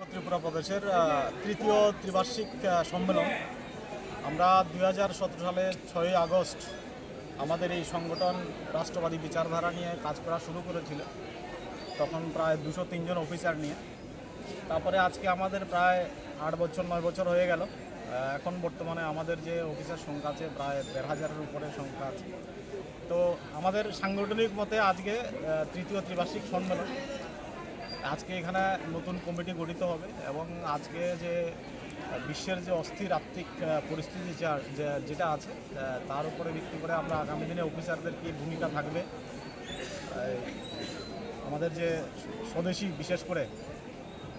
ত্রিপুরা প্রদেশের তৃতীয় ত্রিবার্ষিক সম্মেলন। আমরা 2017 সালের 6 আগস্ট আমাদের এই সংগঠন রাষ্ট্রবাদী বিচারধারা নিয়ে কাজ করা শুরু করেছিল, তখন প্রায় 203 জন অফিসার নিয়ে। তারপরে আজকে আমাদের প্রায় 8-9 বছর হয়ে গেল। এখন বর্তমানে আমাদের যে অফিসার সংখ্যা আছে প্রায় 1500-এর উপরে সংখ্যা আছে। তো আমাদের সাংগঠনিক মতে আজকে তৃতীয় ত্রিবার্ষিক সম্মেলন। আজকে এখানে নতুন কমিটি গঠিত হবে এবং আজকে যে বিশ্বের যে অস্থির আর্থিক পরিস্থিতি যেটা আছে তার উপরে ভিত্তি করে আমরা আগামী দিনে অফিসারদের কী ভূমিকা থাকবে, আমাদের যে স্বদেশী বিশেষ করে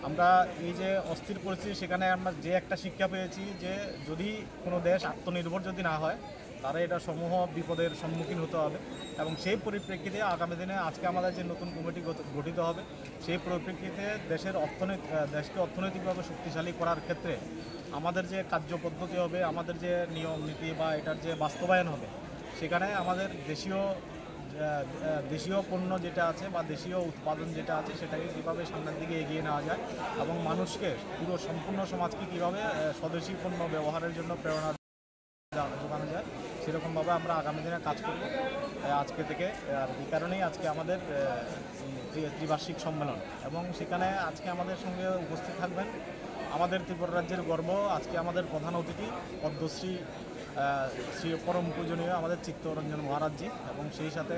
আমরা এই যে অস্থির পরিস্থিতি সেখানে আমরা যে একটা শিক্ষা পেয়েছি যে যদি কোনো দেশ আত্মনির্ভর যদি না হয় তারা এটা সমূহ বিপদের সম্মুখীন হতে হবে। এবং সেই পরিপ্রেক্ষিতে আগামী দিনে আজকে আমাদের যে নতুন কমিটি গঠিত হবে সেই পরিপ্রেক্ষিতে দেশকে অর্থনৈতিকভাবে শক্তিশালী করার ক্ষেত্রে আমাদের যে কার্যপদ্ধতি হবে, আমাদের যে নিয়ম নীতি বা এটার যে বাস্তবায়ন হবে, সেখানে আমাদের দেশীয় পণ্য যেটা আছে বা দেশীয় উৎপাদন যেটা আছে সেটাকে কীভাবে সামনের দিকে এগিয়ে নেওয়া যায় এবং মানুষকে পুরো সম্পূর্ণ সমাজকে কীভাবে স্বদেশী পণ্য ব্যবহারের জন্য প্রেরণা যোগানো যায় সেরকমভাবে আমরা আগামী দিনে কাজ করব আজকে থেকে। আর এই কারণেই আজকে আমাদের ত্রিবার্ষিক সম্মেলন এবং সেখানে আজকে আমাদের সঙ্গে উপস্থিত থাকবেন আমাদের ত্রিপুরা রাজ্যের গর্ব, আজকে আমাদের প্রধান অতিথি পদ্মশ্রী শ্রী পরম পূজনীয় আমাদের চিত্তরঞ্জন মহারাজজি, এবং সেই সাথে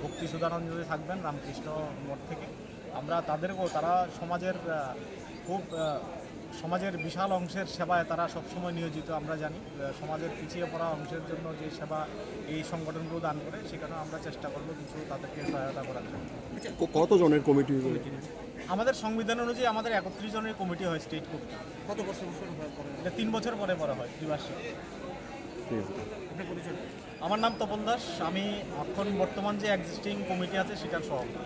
ভক্তি সুধানন্দজি থাকবেন রামকৃষ্ণ মঠ থেকে। আমরা তারা সমাজের বিশাল অংশের সেবায় তারা সবসময় নিয়োজিত। আমরা জানি সমাজের পিছিয়ে পড়া অংশের জন্য যে সেবা এই সংগঠনগুলো দান করে, সেখানে আমরা চেষ্টা করব কিছু তাদেরকে সহায়তা করার জন্য। কতজনের কমিটি? আমাদের সংবিধান অনুযায়ী আমাদের 31 জনের কমিটি হয়, স্টেট কমিটি। কত বছর এটা 3 বছর পরে হয় ত্রিবার্ষিক। আমার নাম তপন দাস, আমি এখন বর্তমান যে এক্সিস্টিং কমিটি আছে সেটার সভাপতি।